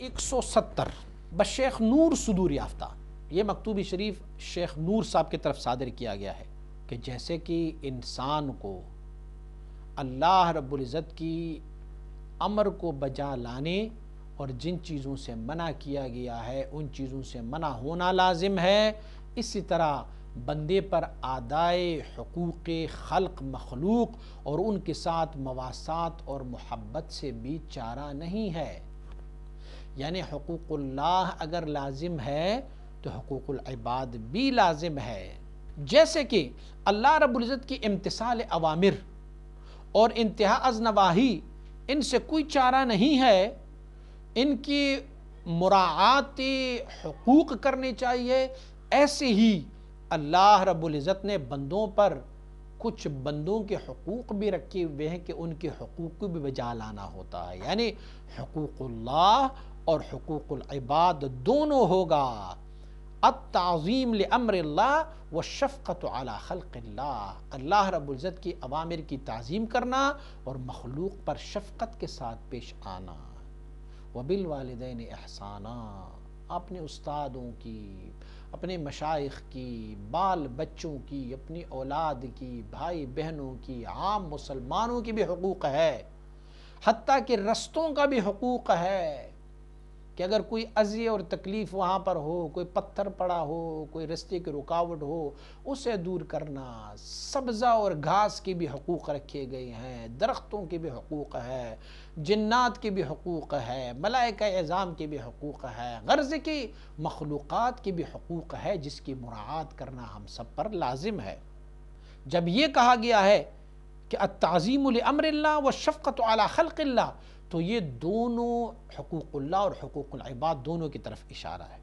170 بشیخ نور صدور یافتہ، یہ مکتوبی شریف شیخ نور صاحب کی طرف صادر کیا گیا ہے کہ جیسے کہ انسان کو اللہ رب العزت کی امر کو بجا لانے اور جن چیزوں سے منع کیا گیا ہے ان چیزوں سے منع ہونا لازم ہے، اسی طرح بندے پر ادائے حقوق خلق مخلوق اور ان کے ساتھ مواسات اور محبت سے بھی چارہ نہیں ہے۔ یعنی حقوق اللہ اگر لازم ہے تو حقوق العباد بھی لازم ہے۔ جیسے کہ اللہ رب العزت کی امتثال اوامر اور انتہا از نواہی، ان سے کوئی چارہ نہیں ہے، ان کی مراعات حقوق کرنے چاہیے، ایسے ہی اللہ رب العزت نے بندوں پر کچھ بندوں کے حقوق بھی رکھے ہوئے ہیں کہ ان کے حقوق کو بھی بجا لانا ہوتا ہے۔ یعنی حقوق اللہ اور حقوق العباد دونوں ہوگا، التعظیم لامر اللہ والشفقۃ علی خلق اللہ، اللہ رب العزت کی اوامر کی تعظیم کرنا اور مخلوق پر شفقت کے ساتھ پیش آنا۔ وبالوالدین احسانا، اپنے استادوں کی، اپنے مشائخ کی، بال بچوں کی، اپنی اولاد کی، بھائی بہنوں کی، عام مسلمانوں کی بھی حقوق ہے، حتیٰ کہ رستوں کا بھی حقوق ہے کہ اگر کوئی اذیت اور تکلیف وہاں پر ہو، کوئی پتھر پڑا ہو، کوئی رستے کی رکاوٹ ہو، اسے دور کرنا۔ سبزہ اور گھاس کے بھی حقوق رکھے گئے ہیں، درختوں کے بھی حقوق ہے، جنات کے بھی حقوق ہے، ملائکہ اعظام کے بھی حقوق ہے، غرض کی مخلوقات کے بھی حقوق ہے جس کی مراعات کرنا ہم سب پر لازم ہے۔ جب یہ کہا گیا ہے کہ التعظیم لامر اللہ والشفقۃ علی خلق اللہ، تو یہ دونوں حقوق اللہ اور حقوق العباد دونوں کی طرف اشارہ ہے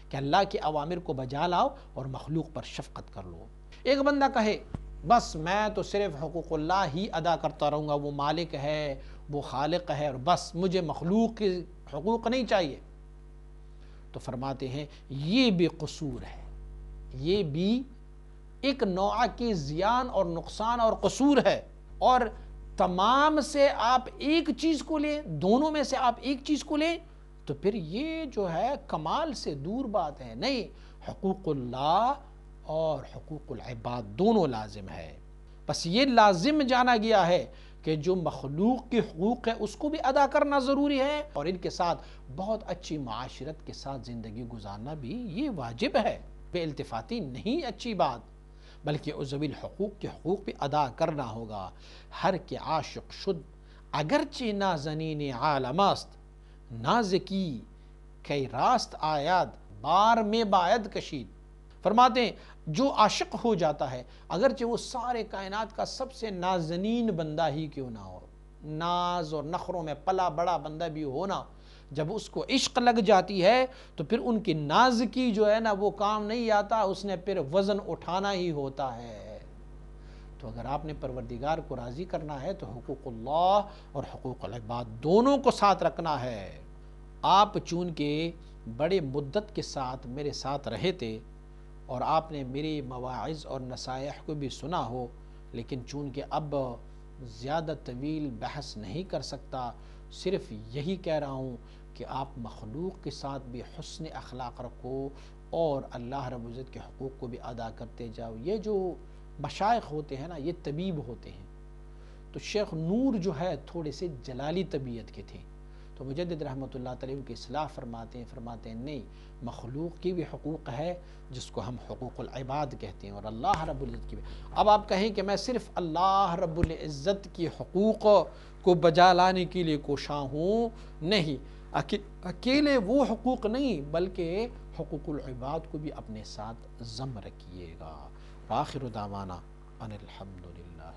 کہ اللہ کے اوامر کو بجا لاؤ اور مخلوق پر شفقت کر لو۔ ایک بندہ کہے بس میں تو صرف حقوق اللہ ہی ادا کرتا رہوں گا، وہ مالک ہے، وہ خالق ہے، اور بس مجھے مخلوق کے حقوق نہیں چاہیے، تو فرماتے ہیں یہ بھی قصور ہے، یہ بھی ایک نوع کی زیان اور نقصان اور قصور ہے۔ اور تمام سے آپ ایک چیز کو لیں، دونوں میں سے آپ ایک چیز کو لیں تو پھر یہ جو ہے کمال سے دور بات ہے۔ نہیں، حقوق اللہ اور حقوق العباد دونوں لازم ہے، بس یہ لازم جانا گیا ہے کہ جو مخلوق کے حقوق ہے اس کو بھی ادا کرنا ضروری ہے، اور ان کے ساتھ بہت اچھی معاشرت کے ساتھ زندگی گزارنا بھی یہ واجب ہے۔ بے التفاتی نہیں اچھی بات، بلکہ ذوی الحقوق کے حقوق بھی ادا کرنا ہوگا۔ ہر کے عاشق شد اگرچہ نازنین عالم است، ناز کی کئی راست آید بار میں باید کشید۔ فرماتے ہیں جو عاشق ہو جاتا ہے، اگرچہ وہ سارے کائنات کا سب سے نازنین بندہ ہی کیوں نہ ہو، ناز اور نخروں میں پلا بڑا بندہ بھی ہونا، جب اس کو عشق لگ جاتی ہے تو پھر ان کی ناز کی جو ہے نا وہ کام نہیں آتا، اس نے پھر وزن اٹھانا ہی ہوتا ہے۔ تو اگر آپ نے پروردگار کو راضی کرنا ہے تو حقوق اللہ اور حقوق العباد دونوں کو ساتھ رکھنا ہے۔ آپ چونکہ بڑے مدت کے ساتھ میرے ساتھ رہے تھے اور آپ نے میری مواعظ اور نصائح کو بھی سنا ہو، لیکن چونکہ اب زیادہ طویل بحث نہیں کر سکتا، صرف یہی کہہ رہا ہوں کہ آپ مخلوق کے ساتھ بھی حسن اخلاق رکھو اور اللہ رب العزت کے حقوق کو بھی ادا کرتے جاؤ۔ یہ جو مشائخ ہوتے ہیں نا، یہ طبیب ہوتے ہیں، تو شیخ نور جو ہے تھوڑے سے جلالی طبیعت کے تھے، تو مجدد رحمۃ اللہ تعالیٰ کی اصلاح فرماتے ہیں نہیں، مخلوق کی بھی حقوق ہے جس کو ہم حقوق العباد کہتے ہیں، اور اللہ رب العزت کی بھی۔ اب آپ کہیں کہ میں صرف اللہ رب العزت کی حقوق کو بجا لانے کے لیے کوشاں ہوں، نہیں، اکیلے وہ حقوق نہیں بلکہ حقوق العباد کو بھی اپنے ساتھ ضم رکھیے گا۔ وآخر دعوانا ان الحمد للہ۔